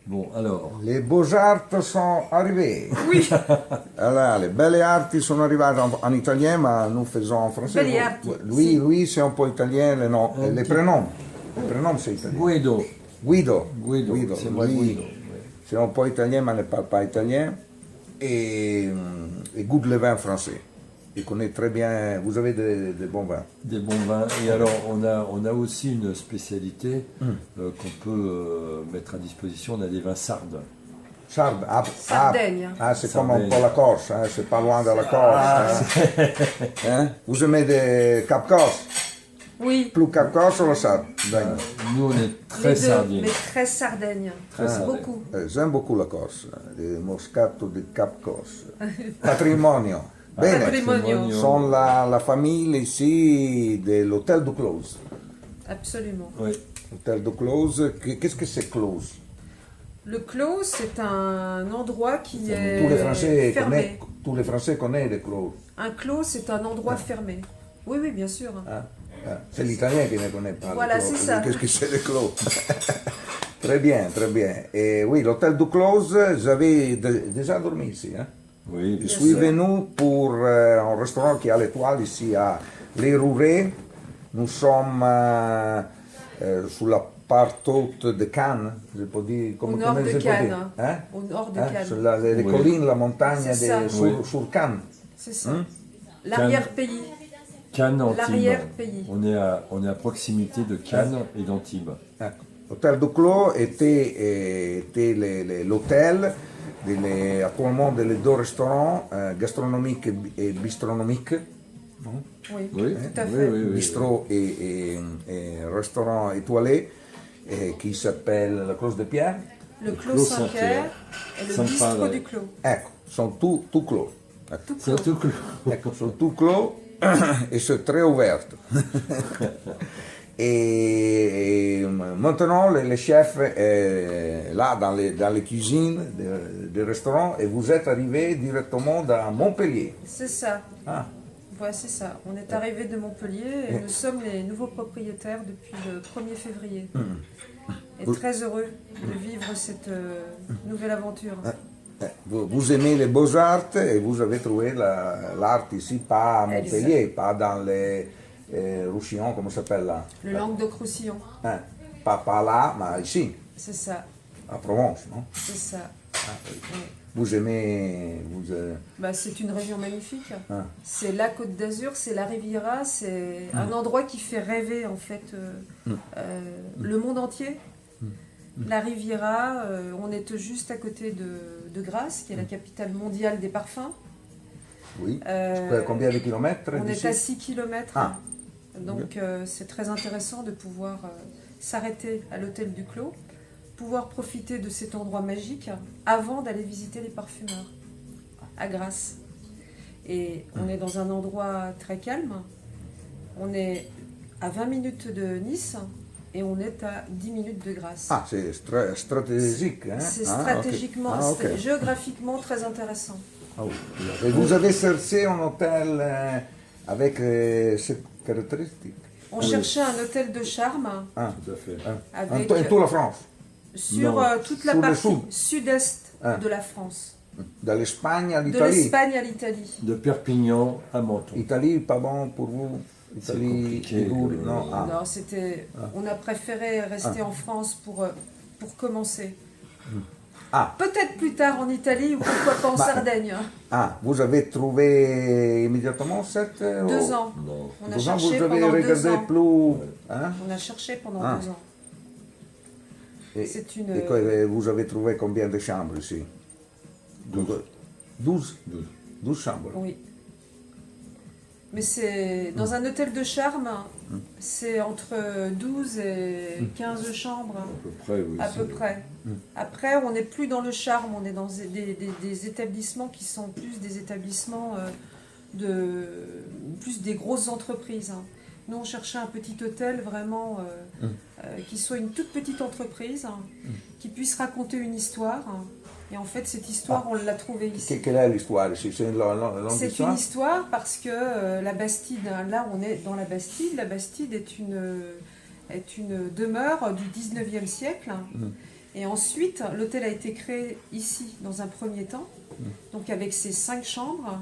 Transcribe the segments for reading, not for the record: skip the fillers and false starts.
Bon, alors, Les beaux-arts sont arrivés. Oui, Alors, les belles arti sono arrivate en italien, mais nous faisons en français. Belle arti, Lui, si. lui c'est un peu italien, les, noms, Un les petit- prénoms. Les prénoms, c'est italien. Guido. Guido. Guido, c'est moi Lui, Guido. c'est un peu italien, mais ne parle pas italien. Et goûte le vin français. Il connaît très bien. Vous avez des bons vins. Des bons vins. Et alors, on a aussi une spécialité qu'on peut mettre à disposition. On a des vins sardes. Sarde, Sardaigne. c'est comme un Sardaigne. peu la Corse, hein, c'est pas loin de la Corse. Hein. Vous aimez des Cap Corse? oui. Plus Cap Corse ou la Sardaigne? Nous, on est très Les deux, sardines. mais très Sardaigne. Très Sardaigne. Beaucoup. J'aime beaucoup la Corse, le Moscato di Cap Corse. Patrimonio. Bene, Patrimonio. sono la famiglia ici de l'Hôtel du Close. Absolument. Oui. L'Hôtel du Close, qu'est-ce que c'est Close? Le clos, c'est un endroit qui Tous les Français est fermé. tous les Français connaissent le Close. Un clos, c'est un endroit fermé. Oui, oui, bien sûr. Hein? C'est l'italien qui ne connaît pas Voilà, le Close. c'est ça. Qu'est-ce que c'est le Close? Très bien, très bien. Et oui, l'Hôtel du Close, j'avais déjà dormi ici. Hein? Oui, Je suis venu pour un restaurant qui a l'étoile ici à Les Rourets. Nous sommes sur la part haute de Cannes, je peux dire, Au nord de je peux Cannes. dire, hein? Au nord de Hein? Cannes. Sur les Oui. collines, la montagne C'est ça. sur, Oui. sur Cannes. C'est ça. Hum. L'arrière-pays. Cannes, Antibes. L'arrière-pays. On est à proximité de Cannes et d'Antibes. Ecco. L'hôtel du Clos était l'hôtel actuellement des deux restaurants gastronomiques et bistronomiques. Non? Oui, Oui, tout à oui, fait. oui, oui. Bistrot et restaurant étoilé qui s'appelle la Cloche de Pierre. Le Le clos Clos Saint-Pierre et le Saint-Pierre. bistrot du clos. Ecco, sono tout clos. Ecco. Tout C'est clos. tout clos. Ecco, sono tout clos et c'est très ouvert. Et maintenant, le chef est là dans les cuisines des restaurants et vous êtes arrivé directement dans Montpellier. C'est ça. Ah, Ouais, c'est ça. On est arrivé de Montpellier et nous sommes les nouveaux propriétaires depuis le 1er février. Et très heureux de vivre cette nouvelle aventure. vous aimez les beaux-arts et vous avez trouvé l'art ici, pas à Montpellier, pas dans les Roussillon, comment ça s'appelle là? Le Languedoc-Roussillon, Hein, pas là, mais ici, c'est ça. à Provence, non? C'est ça. Oui. Vous aimez... Bah, c'est une région magnifique. Ah. C'est la Côte d'Azur, c'est la Riviera, c'est un endroit qui fait rêver en fait le monde entier. La Riviera, on est juste à côté de Grasse, qui est la capitale mondiale des parfums. Oui. Euh, Combien de kilomètres On d'ici? est à 6 km. Ah. Donc c'est très intéressant de pouvoir s'arrêter à l'hôtel du Clos, pouvoir profiter de cet endroit magique avant d'aller visiter les parfumeurs à Grasse. Et on est dans un endroit très calme. On est à 20 minutes de Nice et on est à 10 minutes de Grasse. Ah, c'est stratégique. Hein? C'est Ah, ok. stratégiquement, Ah, ok. géographiquement très intéressant. Ah oui. Et vous avez cherché un hôtel avec cette caractéristique? On cherchait un hôtel de charme Ah, Tout à fait. avec, en toute la France, sur Non. toute la Sur le partie sud. sud-est Ah. de la France. de l'Espagne à De l'Italie. l'Espagne à l'Italie. De Perpignan à Menton. Italie, pas bon pour vous? C'est Italie, compliqué, Ligurie, non? Ah. Non, on a préféré rester en France pour commencer. Ah. Peut-être plus tard en Italie ou pourquoi pas en Bah, Sardaigne. Ah, vous avez trouvé immédiatement cette... 2 ans. Non. On a 2 ans, cherché vous avez pendant 2 regardé ans. plus... Hein? On a cherché pendant Ah. 2 ans. Et, C'est une- et vous avez trouvé combien de chambres ici? 12. 12? 12 chambres. Oui. Mais c'est dans un hôtel de charme, c'est entre 12 et 15 chambres. À peu près, oui. À c'est- peu près. Après, on n'est plus dans le charme, on est dans des établissements qui sont plus des établissements plus des grosses entreprises. Hein. Nous, on cherchait un petit hôtel vraiment qui soit une toute petite entreprise, qui puisse raconter une histoire. Et en fait, cette histoire, on l'a trouvée ici. Quelle est l'histoire ici? C'est une longue C'est histoire? une histoire parce que la Bastide, hein, là on est dans la Bastide. La Bastide est une demeure du 19e siècle Et ensuite, l'hôtel a été créé ici, dans un premier temps, donc avec ses 5 chambres.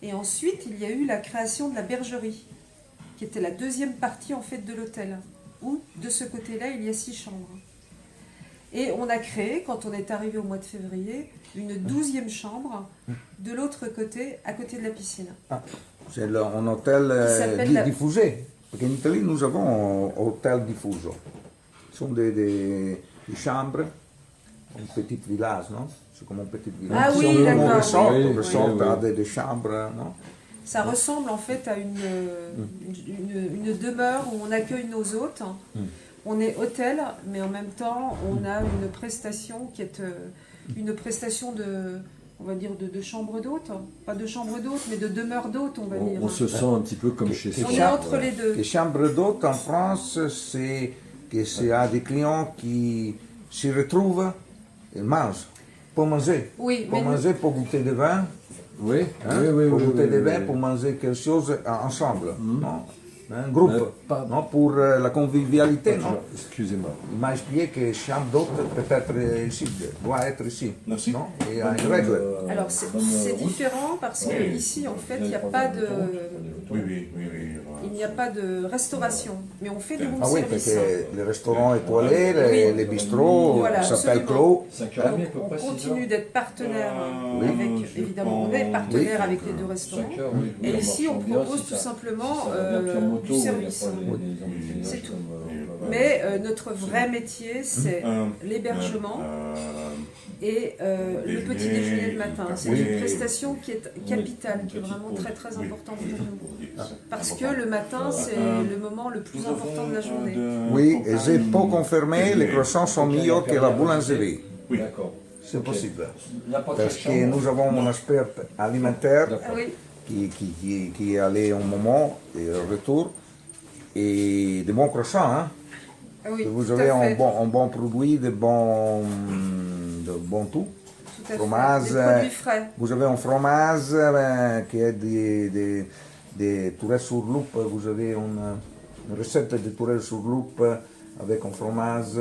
Et ensuite, il y a eu la création de la bergerie, qui était la deuxième partie en fait de l'hôtel, où de ce côté-là, il y a 6 chambres. Et on a créé, quand on est arrivé au mois de février, une 12e chambre de l'autre côté, à côté de la piscine. Ah, c'est un hôtel diffusé. Parce qu'en Italie, nous avons un hôtel diffuso. Ce sont des chambres, un petit village, non? C'est comme un petit village. Ah oui, d'accord. On ressort, Oui, on ressort oui, à oui. des chambres, non? Ça ressemble en fait à une demeure où on accueille nos hôtes. On est hôtel, mais en même temps, on a une prestation qui est une prestation de, on va dire, de chambre d'hôte. Pas de chambre d'hôte, mais de demeure d'hôte, on va dire. On se sent un petit peu comme chez On soi. est entre les deux. Les chambres d'hôtes en France, c'est que c'est à des clients qui s'y retrouvent et mangent. Pour manger. Oui, Pour mais manger, pour goûter des vins. Oui, Hein, oui, oui. pour oui, goûter oui, des oui, vins, oui. pour manger quelque chose ensemble. Non? Un groupe. Pas- Non? Pour la convivialité. Non? Excusez-moi. Il m'a expliqué que chambre d'hôte peut être ici, doit être ici. Merci. Non? Et il y a une règle. alors c'est différent parce que ici, en fait, il n'y a pas de, Oui, oui, oui, oui. il n'y a pas de restauration, mais on fait du room Ah oui, parce service. que les restaurants étoilés, Oui. les bistrots, Voilà, s'appellent absolument. Clos. 5h30 à peu Donc, on près, 6 continue d'être partenaire Oui. avec, évidemment, on est partenaire avec les deux restaurants. Et ici, on propose tout simplement du service. C'est tout. Mais notre vrai métier, c'est l'hébergement et le petit déjeuner le matin. C'est une prestation qui est capitale, qui est vraiment très très importante pour nous. Parce que le matin, c'est le moment le plus important de la journée. Oui, et j'ai pas confirmé, les croissants sont meilleurs que la boulangerie. Oui. D'accord. C'est possible. N'importe Parce quelle que chambre. nous avons mon expert alimentaire Ah oui, qui est allé un moment et retour. Et de bons croissants, hein. ah oui, Vous tout avez à fait. un bon produit, de bon tout. Tout à fait. fromage, Des produits frais. Vous avez un fromage qui est des tourelles sur loupe. Vous avez une recette de tourelles sur loupe avec un fromage.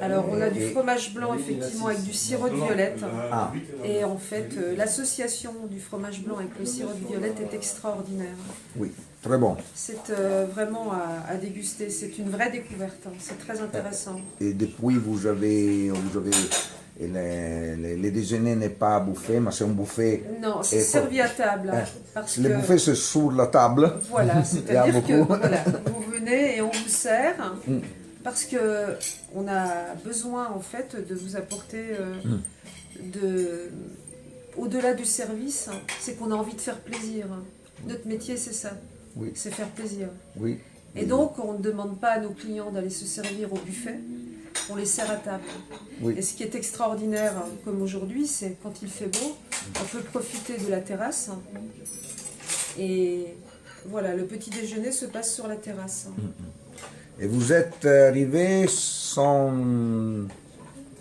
Alors, on a du et- fromage blanc, effectivement, avec du sirop de violette. Ah, Et en fait, l'association du fromage blanc avec le sirop de violette est extraordinaire. oui, très bon. C'est vraiment à déguster. C'est une vraie découverte. Hein. C'est très intéressant. Et depuis, vous avez les déjeuners n'est pas buffet, mais c'est un buffet. Non, c'est Et servi à table. Hein. Parce Le que, buffet, c'est sur la table. voilà, Il y a c'est-à-dire que beaucoup. voilà, vous venez et on vous sert. Parce que on a besoin, en fait, de vous apporter au-delà du service, c'est qu'on a envie de faire plaisir. Notre métier, c'est ça. Oui. C'est faire plaisir. Oui. Et donc, on ne demande pas à nos clients d'aller se servir au buffet, on les sert à table. Oui. Et ce qui est extraordinaire, comme aujourd'hui, c'est quand il fait beau, on peut profiter de la terrasse. Et voilà, le petit déjeuner se passe sur la terrasse. Et vous êtes arrivé sans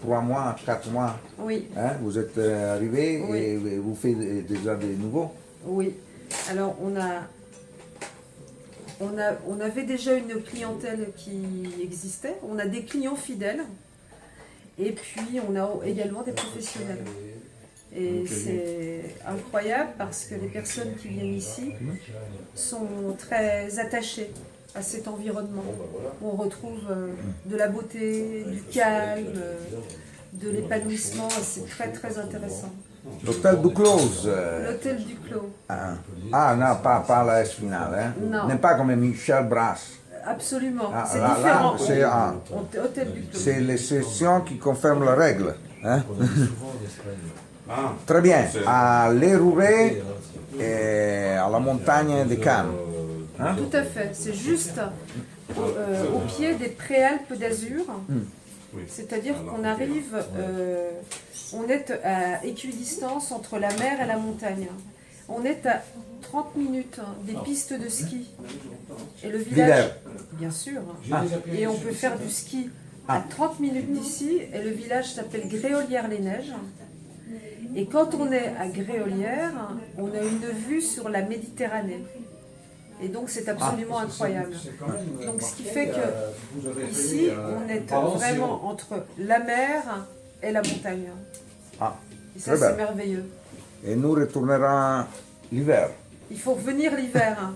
3 mois, 4 mois. Oui, Hein? Vous êtes arrivé Oui. et vous faites déjà des nouveaux. oui. Alors, on avait déjà une clientèle qui existait. On a des clients fidèles. Et puis, on a également des professionnels. Et c'est incroyable parce que les personnes qui viennent ici sont très attachées à cet environnement où on retrouve de la beauté, du calme, de l'épanouissement. Et c'est très très intéressant. L'hôtel du Close. L'hôtel du Clos. Ah non, pas la S finale. Hein? Non. N'est pas comme Michel Brass. Absolument, Ah, c'est là, différent. c'est Hôtel du Clos. c'est l'exception qui confirme la règle. Hein? Ah, Très bien. c'est- À l'Hérouré et à la montagne de Cannes. Hein? Tout à fait, c'est juste au pied des préalpes d'Azur. Oui. C'est-à-dire qu'on arrive, on est à équidistance entre la mer et la montagne. On est à 30 minutes des pistes de ski. Et le village, L'hiver. bien sûr. Et on peut faire du ski à 30 minutes d'ici. Et le village s'appelle Gréolières-les-Neiges. Et quand on est à Gréolières, on a une vue sur la Méditerranée. Et donc c'est absolument incroyable. Donc ce qui fait que ici on est vraiment entre la mer et la montagne. Et ça c'est merveilleux. Et nous retournera l'hiver. Il faut revenir l'hiver.